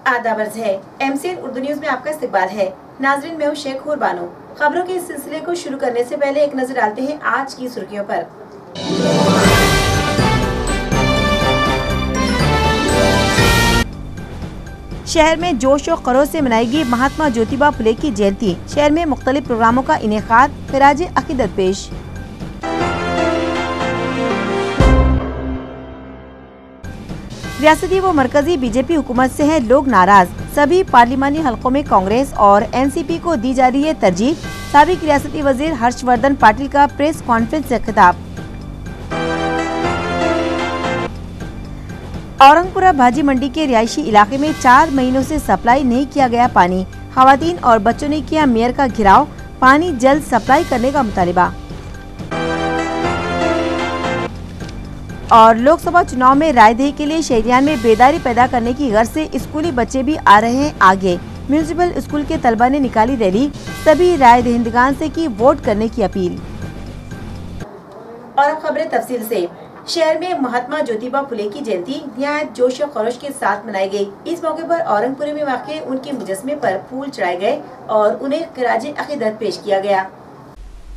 आदाब अर्ज़ है। MCN उर्दू न्यूज में आपका इस्तकबाल है। नाज़रीन, मैं हूँ शेख बानो। खबरों के इस सिलसिले को शुरू करने से पहले एक नजर डालते हैं आज की सुर्खियों पर। शहर में जोश और खरोश से मनाएगी महात्मा ज्योतिबा फुले की जयंती। शहर में मुख्तलिफ प्रोग्रामों का इनेकाद, खिराज अकीदत पेश। रियासती व मरकजी बीजेपी हुकूमत से हैं लोग नाराज। सभी पार्लिमानी हलकों में कांग्रेस और एनसीपी को दी जा रही है तरजीह। साबिक रियासती वजीर हर्षवर्धन पाटिल का प्रेस कॉन्फ्रेंस से खिताब। औरंगपुरा भाजी मंडी के रिहायशी इलाके में 4 महीनों से सप्लाई नहीं किया गया पानी। खवातीन और बच्चों ने किया मेयर का घेराव। पानी जल्द सप्लाई करने का मुतालिबा। और लोकसभा चुनाव में रायदही के लिए शहरियान में बेदारी पैदा करने की गर्ज से स्कूली बच्चे भी आ रहे हैं आगे। म्यूनिसिपल स्कूल के तलबा ने निकाली रैली। सभी राय दहिंदगान से की वोट करने की अपील। और अब खबरें तफसील से। शहर में महात्मा ज्योतिबा फुले की जयंती निहायत जोश और खरोश के साथ मनाई गई। इस मौके पर औरंगपुर में वाक़े उनके मुजस्मे पर फूल चढ़ाए गए और उन्हें खिराज अकीदत पेश किया गया।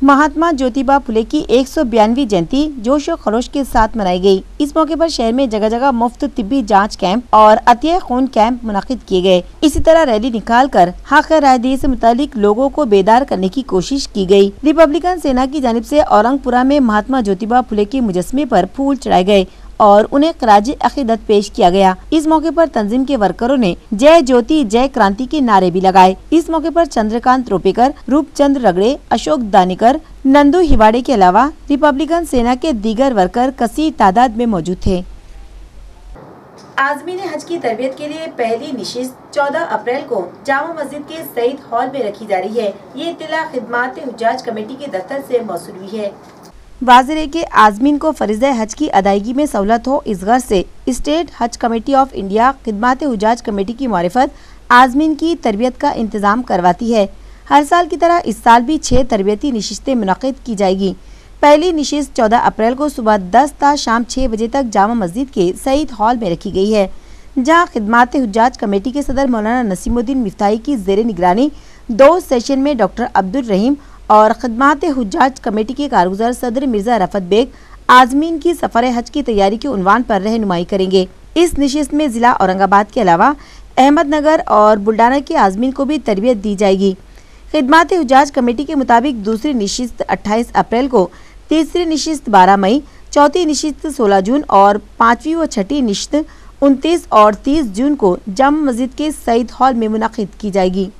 महात्मा ज्योतिबा फुले की 192वीं जयंती जोश और खरोश के साथ मनाई गई। इस मौके पर शहर में जगह जगह मुफ्त तिब्बी जांच कैंप और अतिया खून कैंप मुनक़िद किए गए। इसी तरह रैली निकालकर हक़ रायदही से मुतालिक लोगों को बेदार करने की कोशिश की गई। रिपब्लिकन सेना की जानिब से औरंगपुरा में महात्मा ज्योतिबा फुले के मुजस्मे पर फूल चढ़ाए गए और उन्हें खिराज अकीदत पेश किया गया। इस मौके पर तंजीम के वर्करों ने जय ज्योति जय क्रांति के नारे भी लगाए। इस मौके पर चंद्रकांत रोपेकर, रूपचंद रगड़े, अशोक दानिकर, नंदू हिवाड़े के अलावा रिपब्लिकन सेना के दीगर वर्कर कसीर तादाद में मौजूद थे। आज़मीन हज की तरबियत के लिए पहली निशिस्त 14 अप्रैल को जामा मस्जिद के सईद हॉल में रखी जा रही है। ये इत्तला खिदमात हुज्जाज कमेटी के दफ्तर से मौसूल हुई है। वाज़ेह है कि आज़मीन को फरीज़े हज की अदायगी में सहूलत हो, इस गर्ज से स्टेट हज कमेटी ऑफ इंडिया खिदमात हुज्जाज कमेटी की मारिफत आज़मीन की तरबियत का इंतज़ाम करवाती है। हर साल की तरह इस साल भी 6 तरबियती नशिस्तें मुनक़िद की जाएगी। पहली नशिस्त 14 अप्रैल को सुबह 10 ता शाम 6 बजे तक जामा मस्जिद के सईद हॉल में रखी गई है, जहाँ खिदमात हुज्जाज कमेटी के सदर मौलाना नसीमुद्दीन मिफ्ताही की ज़ेर निगरानी 2 सेशन में डॉक्टर अब्दुल रहीम और खिदमात हुज्जाज कमेटी के कारगुजार सदर मिर्जा रफत बेग आज़मीन की सफ़र हज की तैयारी के उन्वान पर रहनुमाई करेंगे। इस नशिस्त में जिला औरंगाबाद के अलावा अहमदनगर और बुल्डाना के आज़मीन को भी तरबियत दी जाएगी। खिदमात हुज्जाज कमेटी के मुताबिक दूसरी नशिस्त 28 अप्रैल को, तीसरी नशिस्त 12 मई, चौथी नशिस्त 16 जून और 5वीं व छठी नशिस्त 29 और 30 जून को जामा मस्जिद के सईद हॉल में मुनक़िद की जाएगी।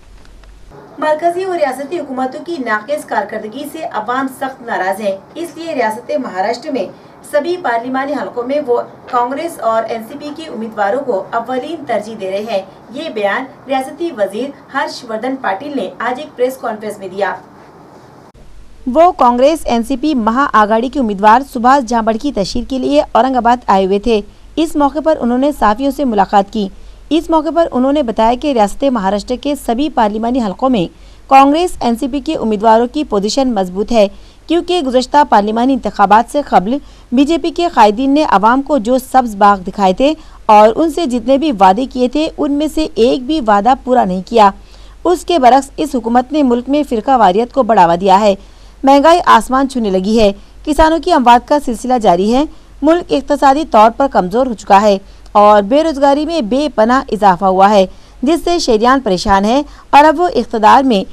मरकजी और रियासती हुकूमतों की नाक़िस कारकर्दगी से अवाम सख्त नाराज है। इसलिए रियासत महाराष्ट्र में सभी पार्लिमानी हलकों में वो कांग्रेस और एनसीपी के उम्मीदवारों को अव्वलीन तरजीह दे रहे हैं। ये बयान रियासती वजीर हर्षवर्धन पाटिल ने आज एक प्रेस कॉन्फ्रेंस में दिया। वो कांग्रेस एनसीपी महाआघाड़ी के उम्मीदवार सुभाष झांबड़ की तशहीर के लिए औरंगाबाद आए हुए थे। इस मौके पर उन्होंने साफियों से मुलाकात की। इस मौके पर उन्होंने बताया कि रियासत महाराष्ट्र के सभी पार्लिमानी हलकों में कांग्रेस एनसीपी के उम्मीदवारों की पोजीशन मजबूत है, क्योंकि गुज़श्ता पार्लिमानी इंतखाबात से कबल बीजेपी के कायदीन ने अवाम को जो सब्ज बाग दिखाए थे और उनसे जितने भी वादे किए थे, उनमें से एक भी वादा पूरा नहीं किया। उसके बरक्स इस हुकूमत ने मुल्क में फिरका वारियत को बढ़ावा दिया है। महंगाई आसमान छूने लगी है। किसानों की अमवात का सिलसिला जारी है। मुल्क इक़्तिसादी तौर पर कमज़ोर हो चुका है और बेरोजगारी में बेपनाह इजाफा हुआ है, जिससे शहरियान परेशान है और अब वो इक़्तिदार में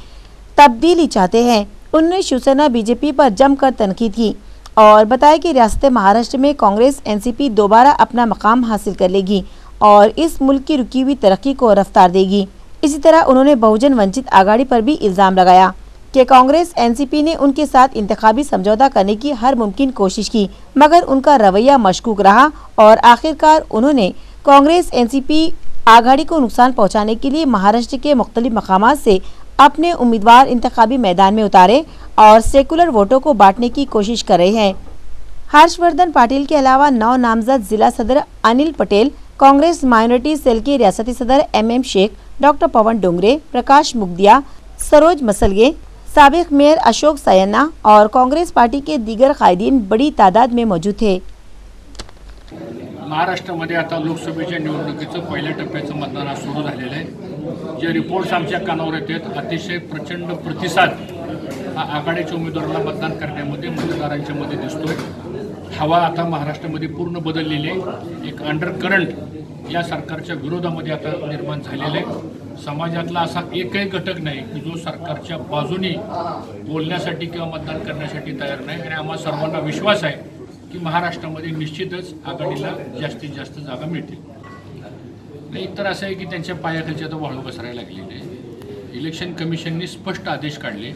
तब्दीली चाहते हैं। उन्होंने शिवसेना बीजेपी पर जमकर तनकीद की और बताया कि रियासत महाराष्ट्र में कांग्रेस एनसीपी दोबारा अपना मकाम हासिल कर लेगी और इस मुल्क की रुकी हुई तरक्की को रफ्तार देगी। इसी तरह उन्होंने बहुजन वंचित आघाड़ी पर भी इल्ज़ाम लगाया कि कांग्रेस एनसीपी ने उनके साथ इंतखाबी समझौता करने की हर मुमकिन कोशिश की, मगर उनका रवैया मशकूक रहा और आखिरकार उन्होंने कांग्रेस एनसीपी आघाड़ी को नुकसान पहुंचाने के लिए महाराष्ट्र के मुख्तलिफ मकामात से अपने उम्मीदवार इंतखाबी मैदान में उतारे और सेकुलर वोटों को बांटने की कोशिश कर रहे हैं। हर्षवर्धन पाटिल के अलावा 9 नामजद जिला सदर अनिल पटेल, कांग्रेस माइनॉरिटी सेल के रियासती सदर MM शेख, डॉक्टर पवन डोंगरे, प्रकाश मुगदिया, सरोज मसलगे, साबिक मेयर अशोक सयन्ना और कांग्रेस पार्टी के दीगर कायदीन बड़ी तादाद में मौजूद थे। महाराष्ट्रामध्ये आता लोकसभेच्या निवडणुकीचं पहिल्या टप्प्याचं मतदान आज सुरू झालेलं आहे. जे रिपोर्ट्स आमच्या कानावर येतात अतिशय प्रचंड प्रतिसाद हा आघाडीच्या उमेदवाराला मतदान करण्यामध्ये मतदारांच्या मध्ये दिसतोय. हवा आता महाराष्ट्रामध्ये पूर्ण बदललेली आहे. एक अंडर करंट या सरकारच्या विरोधामध्ये आता निर्माण झालेलं आहे. समाजातला असा एकही घटक नाही की जो सरकारच्या बाजूने बोलण्यासाठी किंवा मतदान करण्यासाठी तयार नाही. आणि आम्हा सर्वांना विश्वास आहे की महाराष्ट्रामध्ये निश्चितच आघाडीला जास्तीत जास्त जागा मिळतील. एक तर असं आहे की त्यांच्या पायाखालची आता वाळू घसरायला लागलेली आहे. इलेक्शन कमिशनने स्पष्ट आदेश काढले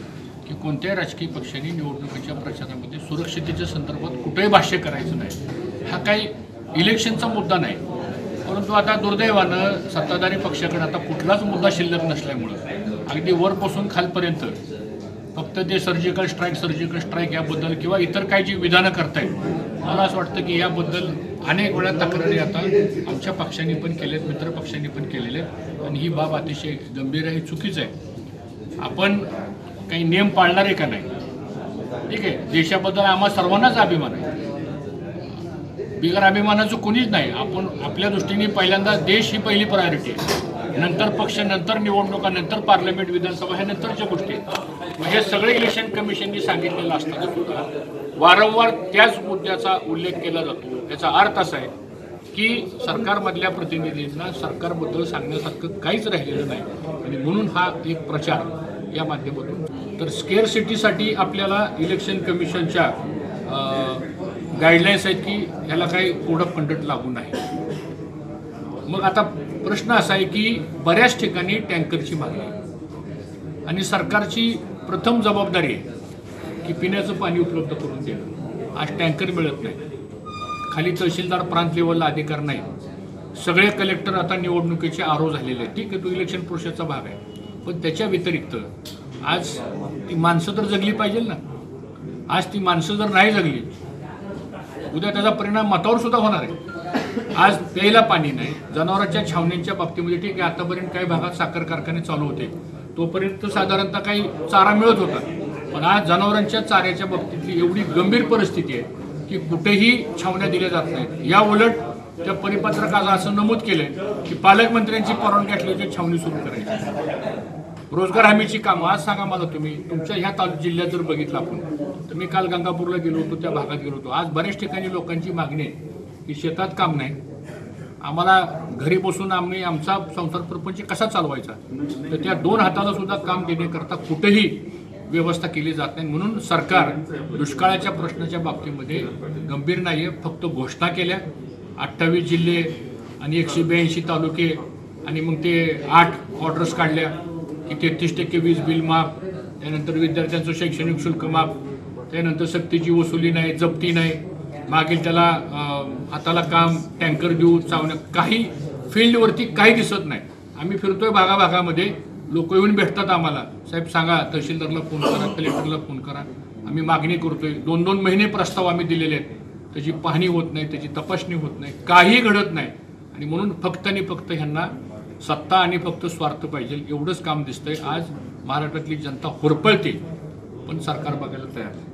की कोणत्याही राजकीय पक्षांनी निवडणुकीच्या प्रचारामध्ये सुरक्षिततेच्या संदर्भात कुठेही भाष्य करायचं नाही. हा काही इलेक्शनचा मुद्दा नाही, परंतु आता दुर्दैवानं सत्ताधारी पक्षाकडे आता कुठलाच मुद्दा शिल्लक नसल्यामुळं अगदी वरपासून खालपर्यंत फक्त ते सर्जिकल स्ट्राईक याबद्दल किंवा इतर काही जी विधानं करतायत, मला असं वाटतं की याबद्दल अनेक वेळा तक्रारी आता आमच्या पक्षांनी पण केल्यात, मित्र पक्षांनी पण केलेल्या आहेत. आणि ही बाब अतिशय गंभीर आहे, चुकीचं आहे. आपण काही नियम पाळणार आहे का नाही? ठीक आहे, देशाबद्दल आम्हा सर्वांनाच अभिमान आहे, बिगर अभिमानाचं कोणीच नाही. आपण आपल्या दृष्टीने पहिल्यांदा देश ही पहिली प्रायोरिटी आहे, नंतर पक्ष, नंतर निवडणुका, नंतर पार्लमेंट, विधानसभा ह्या नंतरच्या गोष्टी आहेत. हे सगळे इलेक्शन कमिशननी सांगितलेलं असताना सुद्धा वारंवार त्याच मुद्द्याचा उल्लेख केला जातो. याचा अर्थ असा आहे की सरकारमधल्या प्रतिनिधींना सरकारबद्दल सांगण्यासारखं काहीच राहिलेलं नाही. आणि म्हणून हा एक प्रचार या माध्यमातून. तर स्केअर सिटीसाठी आपल्याला इलेक्शन कमिशनच्या गाईडलाईन्स आहेत की ह्याला काही कोड ऑफ कंडक्ट लागू नाही. मग आता प्रश्न असा आहे की बऱ्याच ठिकाणी टँकरची मागणी आहे आणि सरकारची प्रथम जबाबदारी आहे की पिण्याचं पाणी उपलब्ध करून देणं. आज टँकर मिळत नाही, खाली तहसीलदार प्रांत लेवलला अधिकार नाही. सगळे कलेक्टर आता निवडणुकीचे आरो झालेले आहेत. ठीक आहे, तो इलेक्शन प्रोसेसचा भाग आहे, पण त्याच्या व्यतिरिक्त आज ती माणसं तर जगली पाहिजे ना. आज ती माणसं जर नाही जगली, उद्या त्याचा परिणाम मतावर सुद्धा होणार आहे. आज प्यायला पाणी नाही. जनावरांच्या छावण्यांच्या बाबतीमध्ये ठीक आहे, आतापर्यंत काही भागात साखर कारखाने चालू होते, तोपर्यंत साधारणतः काही चारा मिळत होता. पण आज जनावरांच्या चाऱ्याच्या बाबतीतली एवढी गंभीर परिस्थिती आहे की कुठेही छावण्या दिल्या जात नाहीत. या उलट त्या परिपत्रकात असं नमूद केलंय की पालकमंत्र्यांची परवानगी असल्याची छावणी सुरू करायची. रोजगार हमीची कामं आज सांगा मला तुम्ही, तुमच्या ह्या जिल्ह्यात जर बघितलं आपण तर, मी काल गंगापूरला गेलो होतो, त्या भागात गेलो होतो. आज बऱ्याच ठिकाणी लोकांची मागणी आहे की शेतात काम नाही, आम्हाला घरी बसून आम्ही आमचा संसार प्रपंच कसा चालवायचा. तर त्या दोन हाताला सुद्धा काम देण्याकरता कुठेही व्यवस्था केली जात नाही. म्हणून सरकार दुष्काळाच्या प्रश्नाच्या बाबतीमध्ये गंभीर नाही आहे. फक्त घोषणा केल्या, 28 जिल्हे आणि 182 तालुके आणि मग ते 8 ऑर्डर्स काढल्या की 33% वीज बिल माफ, त्यानंतर विद्यार्थ्यांचं शैक्षणिक शुल्क माफ, त्यानंतर सक्तीची वसुली नाही, जप्ती नाही, मागील त्याला हाताला काम, टँकर देऊ, चावण्या, काही फील्डवरती काही दिसत नाही. आम्ही फिरतोय भागाभागामध्ये, लोक येऊन भेटतात आम्हाला, साहेब सांगा, तहसीलदारला फोन करा, कलेक्टरला फोन करा, आम्ही मागणी करतोय. 2-2 महिने प्रस्ताव आम्ही दिलेले आहेत, त्याची पाहणी होत नाही, त्याची तपासणी होत नाही, काही घडत नाही. आणि म्हणून फक्त आणि फक्त ह्यांना सत्ता आणि फक्त स्वार्थ पाहिजे एवढंच काम दिसतंय. आज महाराष्ट्रातली जनता होरपळते, पण सरकार बघायला तयार नाही.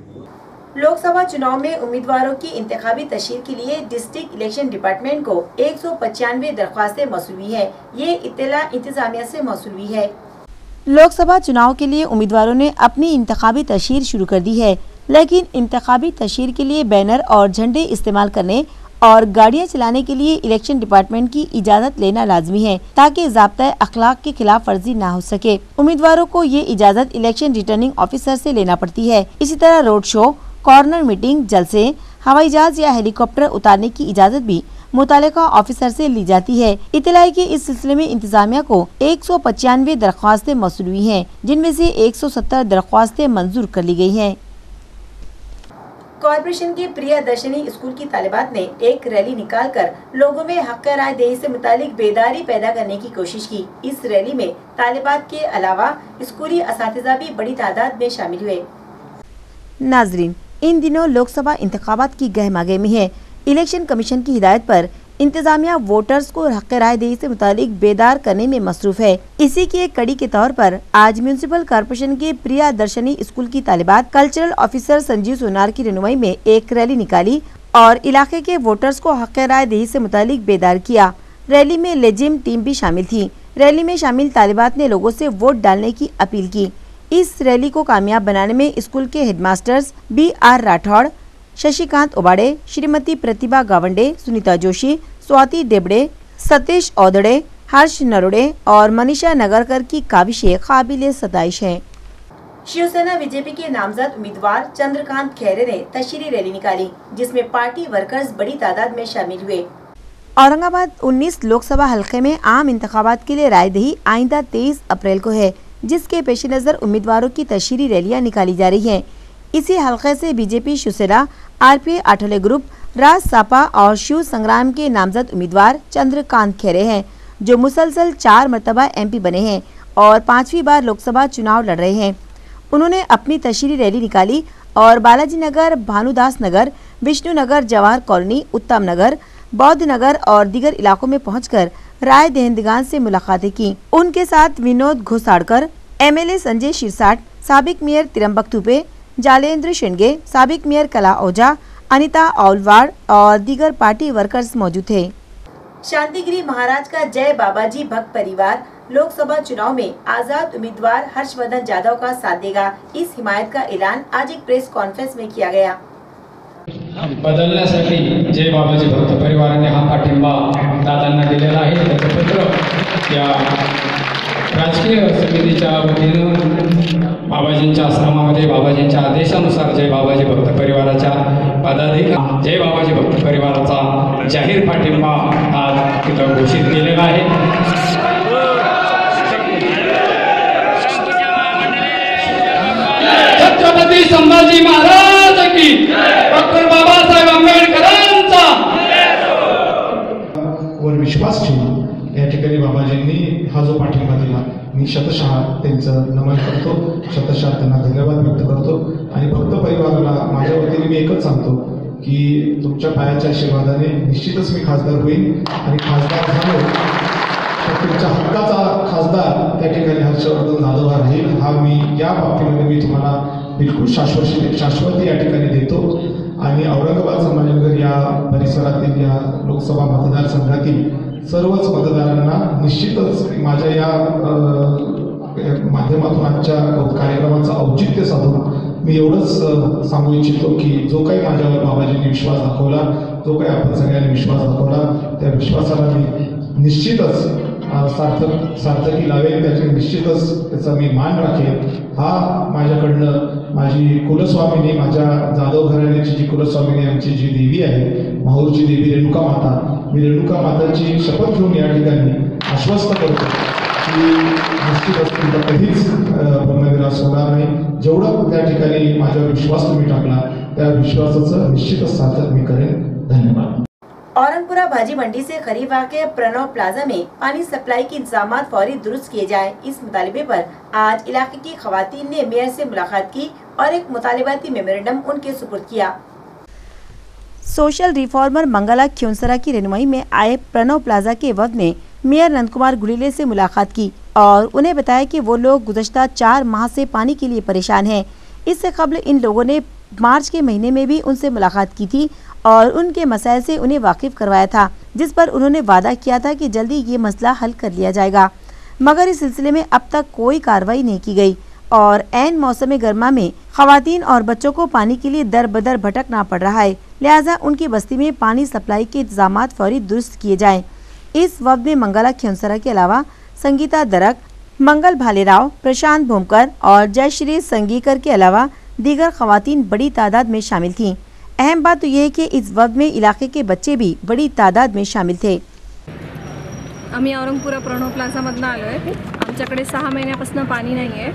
लोकसभा चुनाव में उम्मीदवारों की इंतखाबी तशहीर के लिए डिस्ट्रिक्ट इलेक्शन डिपार्टमेंट को 195 दरख्वास्तें मौसूल हुई है। ये इत्तला इंतजामिया से मौसूल हुई है। लोकसभा चुनाव के लिए उम्मीदवारों ने अपनी इंतखाबी तशहीर शुरू कर दी है, लेकिन इंतखाबी तशहीर के लिए बैनर और झंडे इस्तेमाल करने और गाड़ियां चलाने के लिए इलेक्शन डिपार्टमेंट की इजाजत लेना लाजमी है, ताकि ज़ाब्ता अखलाक के खिलाफ वर्जी न हो सके। उम्मीदवारों को ये इजाजत इलेक्शन रिटर्निंग ऑफिसर से लेना पड़ती है। इसी तरह रोड शो, कॉर्नर मीटिंग, जलसे, हवाई जहाज या हेलीकॉप्टर उतारने की इजाजत भी मुतालिका ऑफिसर से ली जाती है। इत्तला है कि इस सिलसिले में इंतजामिया को 195 दरख्वास्तें मौसूल हुई हैं, जिनमें से 170 दरख्वास्तें मंजूर कर ली गई हैं। कॉर्पोरेशन के प्रियदर्शनी स्कूल की तालिबात ने एक रैली निकालकर लोगों में हक राय दही से मुतालिक बेदारी पैदा करने की कोशिश की। इस रैली में तालिबात के अलावा स्कूली असातिज़ा भी बड़ी तादाद में शामिल हुए। नाजरीन, इन दिनों लोकसभा इंतखाबात की गहमागह में है। इलेक्शन कमीशन की हिदायत पर इंतजामिया वोटर्स को हक राय दही से मुतालिक बेदार करने में मसरूफ है। इसी की एक कड़ी के तौर पर आज म्यूनिसिपल कॉर्पोरेशन के प्रियदर्शनी स्कूल की तालिबात कल्चरल ऑफिसर संजीव सोनार की रहनुमाई में एक रैली निकाली और इलाके के वोटर्स को हक राय दही से मुतालिक बेदार किया। रैली में लेजिम टीम भी शामिल थी। रैली में शामिल तालिबात ने लोगों से वोट डालने की अपील की। इस रैली को कामयाब बनाने में स्कूल के हेडमास्टर्स BR राठौड़, शशिकांत ओबाड़े, श्रीमती प्रतिभा गावंडे, सुनीता जोशी, स्वाति डेबड़े, सतीश औदड़े, हर्ष नरोड़े और मनीषा नगरकर की काविशें काबिले सताइश हैं। शिवसेना बीजेपी के नामजद उम्मीदवार चंद्रकांत खैरे ने तशरीह रैली निकाली, जिसमें पार्टी वर्कर्स बड़ी तादाद में शामिल हुए। औरंगाबाद 19 लोकसभा हलके में आम इंतखाबात के लिए रायदही आइंदा 23 अप्रैल को है, जिसके पेश नज़र उम्मीदवारों की तशरीह रैलियां निकाली जा रही हैं। इसी हलके से BJP, Shiv, RPA Athawale group, राज सापा और शिव संग्राम के नामजद उम्मीदवार चंद्रकांत खैरे हैं, जो मुसलसल 4 मरतबा MP बने हैं और 5वीं बार लोकसभा चुनाव लड़ रहे हैं। उन्होंने अपनी तशरीह रैली निकाली और बालाजी नगर, भानुदास नगर, विष्णु नगर, जवाहर कॉलोनी, उत्तम नगर, बौद्ध नगर और दीगर इलाकों में पहुंचकर राय दहिंदगान से मुलाकातें की। उनके साथ विनोद घोसाड़कर, MLA संजय शिरसाट, साबिक मेयर तिरंबक तुपे, जालेंद्र शिंगे, साबिक मेयर कला ओझा, अनिता औलवाड़ और दीगर पार्टी वर्कर्स मौजूद थे। शांतिगिरी महाराज का जय बाबाजी भक्त परिवार लोकसभा चुनाव में आजाद उम्मीदवार हर्षवर्धन जाधव का साथ देगा। इस हिमायत का ऐलान आज एक प्रेस कॉन्फ्रेंस में किया गया। बदलण्यासाठी जय बाबाजी भक्त परिवाराने हा पाठिंबा दादांना दिलेला आहे। त्याचं पत्र या राजकीय समितीच्या वतीनं बाबाजींच्या आश्रमामध्ये बाबाजींच्या आदेशानुसार जय बाबाजी भक्त परिवाराच्या पदाधिकारी जय बाबाजी भक्त परिवाराचा जाहीर पाठिंबा आज तिथं घोषित केलेला आहे। छत्रपती संभाजी महाराज की, डॉक्टर बाबासाहेब आंबेडकरांचा वर विश्वास ठेवून या ठिकाणी बाबाजींनी हा जो पाठिंबा दिला, मी शतशः त्यांचं नमन करतो, शतशः त्यांना धन्यवाद व्यक्त करतो आणि भक्त परिवाराला माझ्या वतीने मी एकच सांगतो की तुमच्या पायाच्या आशीर्वादाने निश्चितच मी खासदार होईल आणि खासदार झालो तर तुमच्या हक्काचा खासदार त्या ठिकाणी हर्षवर्धन जाधव हा राहील। हा मी या बाबतीमध्ये मी तुम्हाला बिलकुल शाश्वती या ठिकाणी देतो आणि औरंगाबाद संभाजीनगर या परिसरातील या लोकसभा मतदारसंघातील सर्वच मतदारांना निश्चितच माझ्या या माध्यमातून आजच्या कार्यक्रमाचं औचित्य साधून मी एवढंच सांगू इच्छितो की जो काही माझ्यावर बाबाजींनी विश्वास दाखवला, जो काही आपण सगळ्यांनी विश्वास दाखवला, त्या विश्वासाला मी निश्चितच सार्थकी लावेल, त्याचे निश्चितच त्याचा मी मान राखेल। हा माझ्याकडनं माझी कुलस्वामिनी, माझ्या जाधव घराण्याची जी कुलस्वामिनी आमची जी देवी आहे, माहूरची देवी रेणुका माता, मी रेणुका माताची शपथ घेऊन या ठिकाणी आश्वस्त करतो की निश्चितच तुमचा कधीच ब्रह्मविलास होणार नाही। जेवढा त्या ठिकाणी माझ्यावर विश्वास तुम्ही टाकला, त्या विश्वासाचं निश्चितच सार्थक मी करेन। धन्यवाद। औरंगपुरा भाजी मंडी से खरीफ वाक़े प्रणव प्लाजा में पानी सप्लाई के इंतजामात फौरी दुरुस्त किए जाएं। इस मुतालिबे पर आज इलाके की खवातीन ने मेयर से मुलाकात की और एक मुतालिबाती मेमोरेंडम उनके सुपुर्द किया। सोशल रिफॉर्मर मंगला ख्योंसरा की रहनुमाई में आए प्रणव प्लाजा के वफद ने मेयर नंदकुमार गुड़ीले से मुलाकात की और उन्हें बताया कि वो लोग गुज़श्ता 4 माह से पानी के लिए परेशान हैं। इससे कबल इन लोगों ने मार्च के महीने में भी उनसे मुलाकात की थी और उनके मसाइल से उन्हें वाकिफ करवाया था, जिस पर उन्होंने वादा किया था कि जल्दी ये मसला हल कर लिया जाएगा। मगर इस सिलसिले में अब तक कोई कार्रवाई नहीं की गई और ऐन मौसम गर्मा में खवातीन और बच्चों को पानी के लिए दर बदर भटकना पड़ रहा है। लिहाजा उनकी बस्ती में पानी सप्लाई के इंतजामात फौरी दुरुस्त किए जाएं। इस वक्त में मंगला ख्योंसरा के अलावा संगीता दरक, मंगल भालेराव, प्रशांत भोमकर और जयश्री संगीकर के अलावा दीगर खवातीन बड़ी तादाद में शामिल थीं। अहम बात तो यह है कि इस वक्त में इलाके के बच्चे भी बड़ी तादाद में शामिल थे। आम्ही औरंगपुरा प्रणव प्लाझामधनं आलो आहे। आमच्याकडे 6 महिन्यापासून पाणी नाही आहे,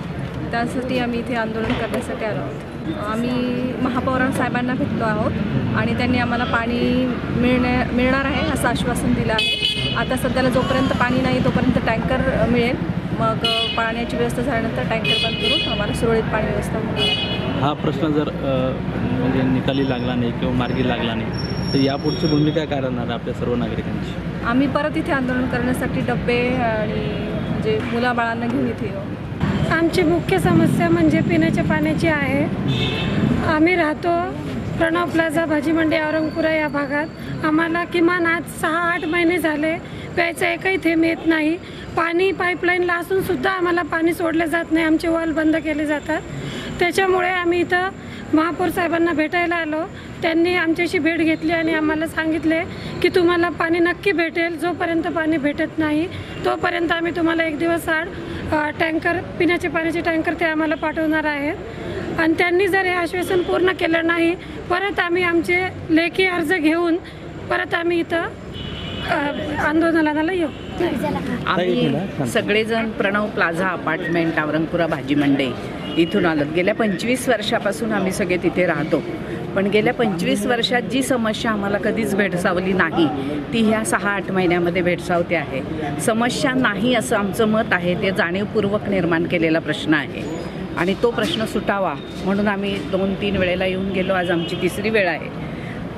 त्यासाठी आम्ही इथे आंदोलन करण्यासाठी आलो आहोत। आम्ही महापौर साहेबांना भेटलो आहोत आणि त्यांनी आम्हाला पाणी मिळणार आहे असं आश्वासन दिलं आहे। आता सध्याला जोपर्यंत पाणी नाही तोपर्यंत टँकर मिळेल, मग पाण्याची व्यवस्था झाल्यानंतर टँकर बंद करून आम्हाला सुरळीत पाणी व्यवस्था होईल। हा प्रश्न जर म्हणजे निकाली लागला नाही किंवा मार्गी लागला नाही तर यापुढची भूमिका काय राहणार आपल्या सर्व नागरिकांची? आम्ही परत इथे आंदोलन करण्यासाठी डब्बे आणि म्हणजे मुलाबाळांना घेऊन इथे येऊ। आमची मुख्य समस्या म्हणजे पिण्याच्या पाण्याची आहे। आम्ही राहतो प्रणव प्लाझा भाजी मंडी औरंगपुरा या भागात आम्हाला किमान आज 6-8 महिने झाले प्यायचं एकही थेंब येत नाही. पाणी पाईपलाईनला असून सुद्धा आम्हाला पाणी सोडले जात नाही. आमचे वॉल बंद केले जातात. त्याच्यामुळे आम्ही इथं महापौर साहेबांना भेटायला आलो. त्यांनी आमच्याशी भेट घेतली आणि आम्हाला सांगितले की तुम्हाला पाणी नक्की भेटेल. जोपर्यंत पाणी भेटत नाही तोपर्यंत आम्ही तुम्हाला 1 दिवस आड टँकर, पिण्याचे पाण्याचे टँकर ते आम्हाला पाठवणार आहेत. आणि त्यांनी जर हे आश्वासन पूर्ण केलं नाही परत आम्ही आमचे लेखी अर्ज घेऊन परत आम्ही इथं आंदोलनाला येऊ. आम्ही सगळेजण प्रणव प्लाझा अपार्टमेंट औरंगपुरा भाजी मंडई इथून आलो. गेल्या 25 वर्षापासून आम्ही सगळे तिथे राहतो. पण गेल्या 25 वर्षात जी समस्या आम्हाला कधीच भेडसावली नाही ती ह्या 6-8 महिन्यामध्ये भेडसावते आहे. समस्या नाही असं आमचं मत आहे. ते जाणीवपूर्वक निर्माण केलेला प्रश्न आहे आणि तो प्रश्न सुटावा म्हणून आम्ही 2-3 वेळेला येऊन गेलो. आज आमची 3री वेळ आहे.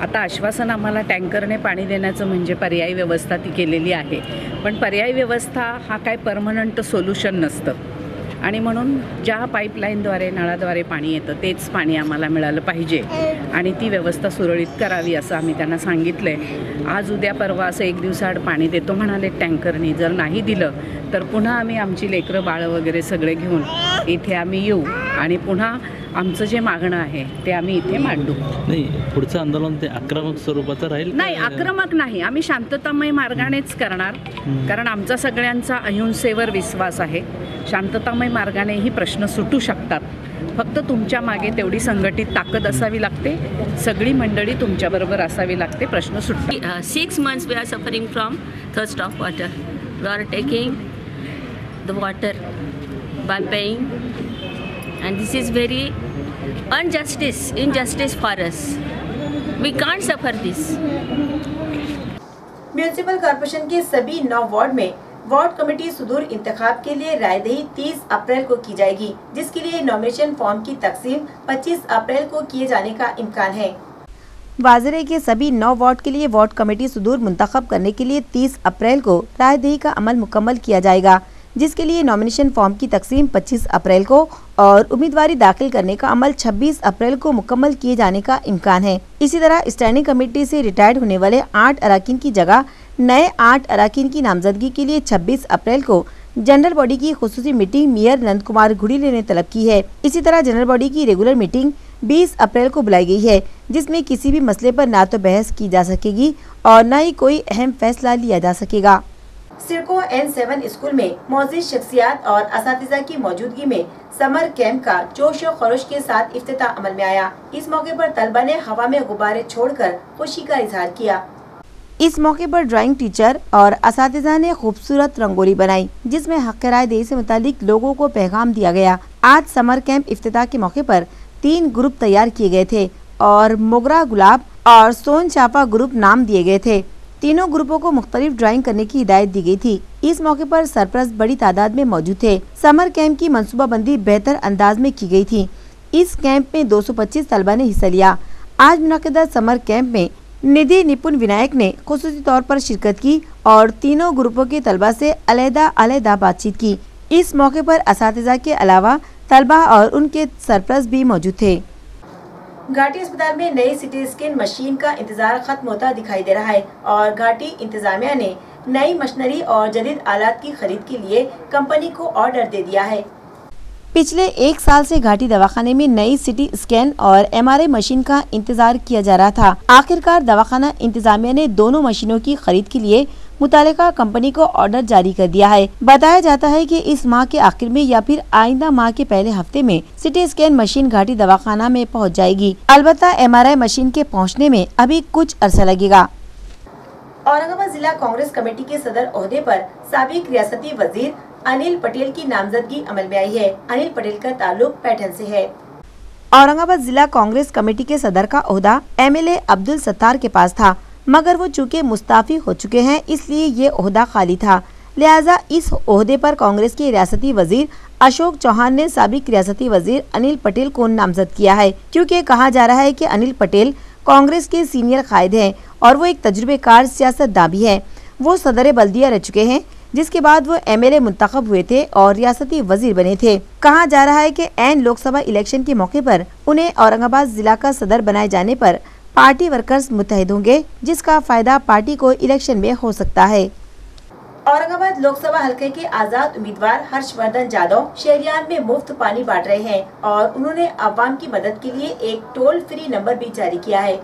आता आश्वासन आम्हाला टँकरने पाणी देण्याचं म्हणजे पर्यायी व्यवस्था ती केलेली आहे. पण पर्यायी व्यवस्था हा काय परमनंट सोल्युशन नसतं आणि म्हणून ज्या पाईपलाईनद्वारे नळाद्वारे पाणी येतं तेच पाणी आम्हाला मिळालं पाहिजे आणि ती व्यवस्था सुरळीत करावी असं आम्ही त्यांना सांगितलं आहे. आज उद्या परवा असं 1 दिवसाआड पाणी देतो म्हणाले टँकरने. जर नाही दिलं तर पुन्हा आम्ही आमची लेकरं बाळं वगैरे सगळे घेऊन इथे आम्ही येऊ आणि पुन्हा आमचं जे मागणं आहे ते आम्ही इथे मांडू. नाही, पुढचं आंदोलन ते आक्रमक स्वरूपाचं राहील? नाही, आक्रमक नाही. आम्ही शांततामय मार्गानेच करणार कारण आमचा सगळ्यांचा अहिंसेवर विश्वास आहे. शांततामय मार्गाने ही प्रश्न सुटू शकतात. फक्त तुमच्या मागे तेवढी संघटित ताकद असावी लागते. सगळी मंडळी तुमच्याबरोबर असावी लागते. प्रश्न सुटते. 6 months we are suffering from thirst of water. We are taking the water by paying and this is very injustice for us. We can't suffer this. Municipal corporation के सभी 9 वार्ड में वार्ड कमेटी सुदूर इंतखाब के लिए रायदही 30 अप्रैल को की जाएगी, जिसके लिए नॉमिनेशन फॉर्म की तकसीम 25 अप्रैल को किए जाने का इम्कान है। वाजरे के सभी 9 वार्ड के लिए वार्ड कमेटी सुदूर मुंतखब करने के लिए 30 अप्रैल को रायदही का अमल मुकम्मल किया जाएगा, जिसके लिए नॉमिनेशन फॉर्म की तकसीम 25 अप्रैल को और उम्मीदवारी दाखिल करने का अमल 26 अप्रैल को मुकम्मल किए जाने का इम्कान है। इसी तरह स्टैंडिंग कमेटी से रिटायर्ड होने वाले 8 अरकान की जगह नए 8 अरकान की नामजदगी के लिए 26 अप्रैल को जनरल बॉडी की खुसूसी मीटिंग मेयर नंद कुमार घुड़ीले ने तलब की है। इसी तरह जनरल बॉडी की रेगुलर मीटिंग 20 अप्रैल को बुलाई गई है, जिसमें किसी भी मसले पर ना तो बहस की जा सकेगी और न ही कोई अहम फैसला लिया जा सकेगा। सिडको N7 स्कूल में मौजूद शख्सियात और असातिज़ा की मौजूदगी में समर कैंप का जोश और खरोश के साथ इफ्तिताह अमल में आया। इस मौके पर तलबा ने हवा में गुब्बारे छोड़कर खुशी का इजहार किया। इस मौके पर ड्राइंग टीचर और असातिज़ा ने खूबसूरत रंगोली बनाई, जिसमें हक़ राय दही से मुतालिक लोगों को पैगाम दिया गया। आज समर कैंप इफ्तिताह के मौके पर 3 ग्रुप तैयार किए गए थे और मोगरा गुलाब और सोन चापा ग्रुप नाम दिए गए थे। तीनों ग्रुपों को मुख्तलिफ ड्राइंग करने की हिदायत दी गई थी। इस मौके पर सरपरस्त बड़ी तादाद में मौजूद थे। समर कैंप की मंसूबाबंदी बेहतर अंदाज में की गई थी। इस कैंप में 225 तलबा ने हिस्सा लिया। आज मुनक़िदा समर कैंप में निधि निपुण विनायक ने खुसूसी तौर पर शिरकत की और तीनों ग्रुपों के तलबा से अलहदा बातचीत की। इस मौके पर असातिज़ा के अलावा तलबा और उनके सरपरस्त भी मौजूद थे। घाटी अस्पताल में नई सिटी स्कैन मशीन का इंतजार खत्म होता दिखाई दे रहा है और घाटी इंतजामिया ने नई मशीनरी और जदीद आलात की खरीद के लिए कंपनी को ऑर्डर दे दिया है। पिछले 1 साल से घाटी दवाखाने में नई सिटी स्कैन और MRI मशीन का इंतजार किया जा रहा था। आखिरकार दवाखाना इंतजामिया ने दोनों मशीनों की खरीद के लिए मुतालिका कंपनी को ऑर्डर जारी कर दिया है। बताया जाता है कि इस माह के आखिर में या फिर आइंदा माह के पहले हफ्ते में सिटी स्कैन मशीन घाटी दवाखाना में पहुंच जाएगी। अलबत्ता MRI मशीन के पहुंचने में अभी कुछ अरसा लगेगा। औरंगाबाद जिला कांग्रेस कमेटी के सदर ओहदे पर साबिक रियासती वजीर अनिल पटेल की नामजदगी अमल में आई है। अनिल पटेल का ताल्लुक पैठन से है। औरंगाबाद जिला कांग्रेस कमेटी के सदर का ओहदा MLA अब्दुल सत्तार के पास था, मगर वो चूँकि मुस्ताफी हो चुके हैं इसलिए ये ओहदा खाली था। लिहाजा इस ओहदे पर कांग्रेस के रियासती वजीर अशोक चौहान ने साबिक रियासती वजीर अनिल पटेल को नामजद किया है, क्योंकि कहा जा रहा है कि अनिल पटेल कांग्रेस के सीनियर कायद हैं और वो एक तजुर्बेकार सियासतदान भी है। वो सदर बल्दिया रह चुके हैं। जिसके बाद वो MLA मुंतखब हुए थे और रियासती वजीर बने थे। कहा जा रहा है कि ऐन लोकसभा इलेक्शन के मौके पर उन्हें औरंगाबाद जिला का सदर बनाए जाने पर पार्टी वर्कर्स मुत्तहिद होंगे, जिसका फायदा पार्टी को इलेक्शन में हो सकता है। औरंगाबाद लोकसभा हलके के आजाद उम्मीदवार हर्षवर्धन जादव शहरियान में मुफ्त पानी बांट रहे हैं और उन्होंने अवाम की मदद के लिए एक टोल फ्री नंबर भी जारी किया है।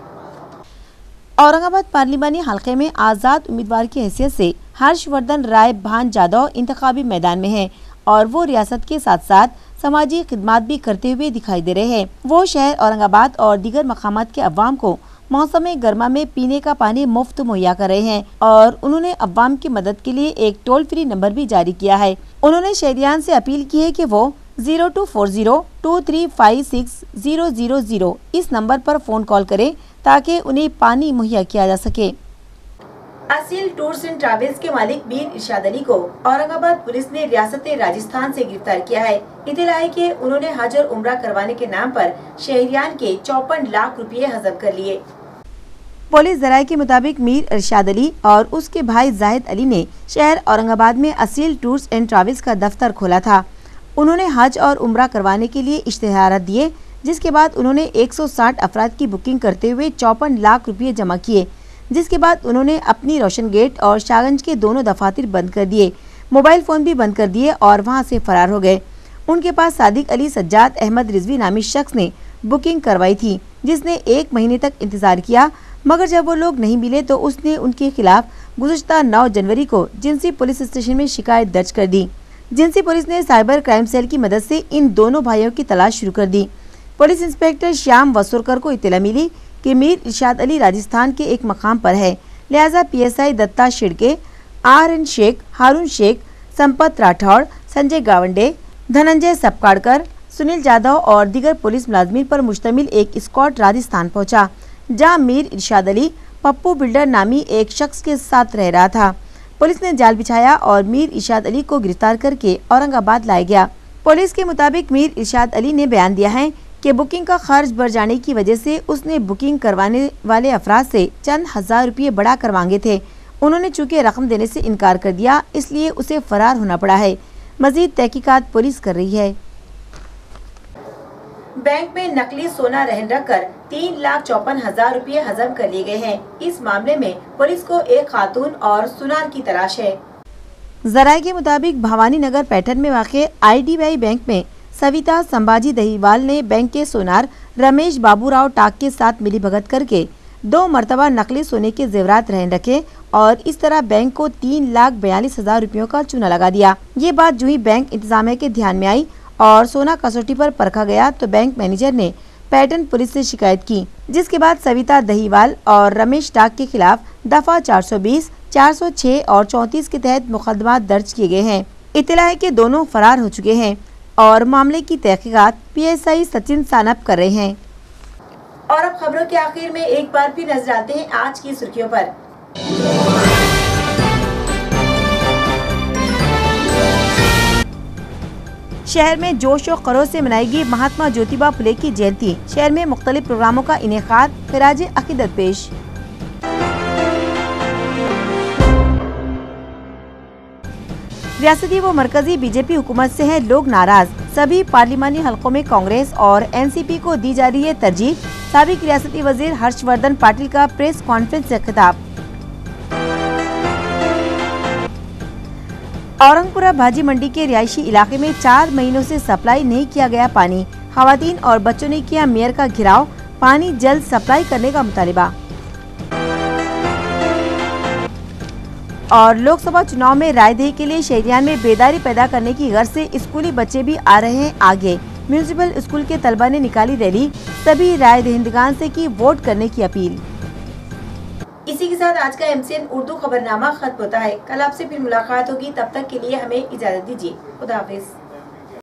औरंगाबाद पार्लिमानी हलके में आजाद उम्मीदवार की हैसियत से हर्षवर्धन राय भान जादव इंतखाबी मैदान में हैं और वो रियासत के साथ साथ समाजी खिदमात भी करते हुए दिखाई दे रहे हैं। वो शहर औरंगाबाद और दीगर मकामात के अवाम को मौसम गर्मा में पीने का पानी मुफ्त मुहैया कर रहे हैं और उन्होंने अवाम की मदद के लिए एक टोल फ्री नंबर भी जारी किया है। उन्होंने शहरियान से अपील की है कि वो 0240235600 इस नंबर पर फोन कॉल करें ताकि उन्हें पानी मुहैया किया जा सके। असील टूर्स एंड ट्रैवल्स के मालिक मीर इरशाद अली को औरंगाबाद पुलिस ने रियासत राजस्थान से गिरफ्तार किया है। इत्तला है कि उन्होंने हज और उम्रा करवाने के नाम पर शहरियान के 54 लाख रुपए हजब कर लिए। पुलिस जराये के मुताबिक मीर इरशाद अली और उसके भाई जाहिद अली ने शहर औरंगाबाद में असील टूर्स एंड ट्रैवल्स का दफ्तर खोला था। उन्होंने हज और उम्रा करवाने के लिए इश्तिहारात दिए, जिसके बाद उन्होंने 160 अफराद की बुकिंग करते हुए 54 लाख रुपए जमा किए, जिसके बाद उन्होंने अपनी रोशन गेट और शाहगंज के दोनों दफातर बंद कर दिए, मोबाइल फोन भी बंद कर दिए और वहां से फरार हो गए। उनके पास सादिक अली सज्जाद अहमद रिजवी नामी शख्स ने बुकिंग करवाई थी, जिसने 1 महीने तक इंतजार किया, मगर जब वो लोग नहीं मिले तो उसने उनके खिलाफ गुज़श्ता 9 जनवरी को जिंसी पुलिस स्टेशन में शिकायत दर्ज कर दी। जिंसी पुलिस ने साइबर क्राइम सेल की मदद से इन दोनों भाइयों की तलाश शुरू कर दी। पुलिस इंस्पेक्टर श्याम वसुरकर को इत्तला मिली कि मीर इरशाद अली राजस्थान के एक मकाम पर है, लिहाजा PSI दत्ता शिड़के, RN शेख, हारून शेख, संपत राठौड़, संजय गावंडे, धनंजय सपकाड़कर, सुनील जाधव और दीगर पुलिस मुलाजमीन पर मुश्तमिल एक स्क्वाड राजस्थान पहुंचा, जहां मीर इरशाद अली पप्पू बिल्डर नामी एक शख्स के साथ रह रहा था। पुलिस ने जाल बिछाया और मीर इरशाद अली को गिरफ्तार करके औरंगाबाद लाया गया। पुलिस के मुताबिक मीर इरशाद अली ने बयान दिया है कि बुकिंग का खर्च बढ़ जाने की वजह से उसने बुकिंग करवाने वाले अफराद से चंद हजार रुपये बढ़ा कर मांगे थे। उन्होंने चूँकि रकम देने से इनकार कर दिया, इसलिए उसे फरार होना पड़ा है। मजीद तहकीकात पुलिस कर रही है। बैंक में नकली सोना रहन रखकर 3,54,000 रुपये हजम कर लिए गए हैं। इस मामले में पुलिस को एक खातून और सुनार की तलाश है। जराये के मुताबिक भवानी नगर पैटर्न में वाक़े IDBI बैंक में सविता संभाजी दहीवाल ने बैंक के सोनार रमेश बाबूराव टाक के साथ मिलीभगत करके 2 मरतबा नकली सोने के जेवरात रहन रखे और इस तरह बैंक को 3,42,000 रुपयों का चूना लगा दिया। ये बात जो ही बैंक इंतजामिया के ध्यान में आई और सोना कसौटी पर परखा गया तो बैंक मैनेजर ने पैटर्न पुलिस से शिकायत की, जिसके बाद सविता दहीवाल और रमेश टाक के खिलाफ दफा 420, 406 और 34 के तहत मुकदमा दर्ज किए गए हैं। इत्तला है कि दोनों फरार हो चुके हैं और मामले की तहकीकात PSI सचिन सानप कर रहे हैं। और अब खबरों के आखिर में एक बार फिर नजर डालते हैं आज की सुर्खियों पर। शहर में जोश और खरोश से मनाएगी महात्मा ज्योतिबा फुले की जयंती। शहर में मुख्तलिफ प्रोग्रामों का इनेकाद, खिराज अकीदत पेश। रियासती व मरकजी बीजेपी हुकूमत से है लोग नाराज। सभी पार्लिमानी हलकों में कांग्रेस और NCP को दी जा रही है तरजीह। साबिक रियासती वजीर हर्षवर्धन पाटिल का प्रेस कॉन्फ्रेंस से खिताब। औरंगपुरा भाजी मंडी के रिहायशी इलाके में 4 महीनों से सप्लाई नहीं किया गया पानी। खवातीन और बच्चों ने किया मेयर का घेराव, पानी जल्द सप्लाई करने का मुतालिबा। और लोकसभा चुनाव में रायदही के लिए शहरियान में बेदारी पैदा करने की गर्ज से स्कूली बच्चे भी आ रहे हैं आगे। म्यूनिसिपल स्कूल के तलबा ने निकाली रैली, सभी राय दहिंदगान से की वोट करने की अपील। इसी के साथ आज का MCN उर्दू खबरनामा खत्म होता है। कल आपसे फिर मुलाकात होगी, तब तक के लिए हमें इजाजत दीजिए। खुदा हाफिज।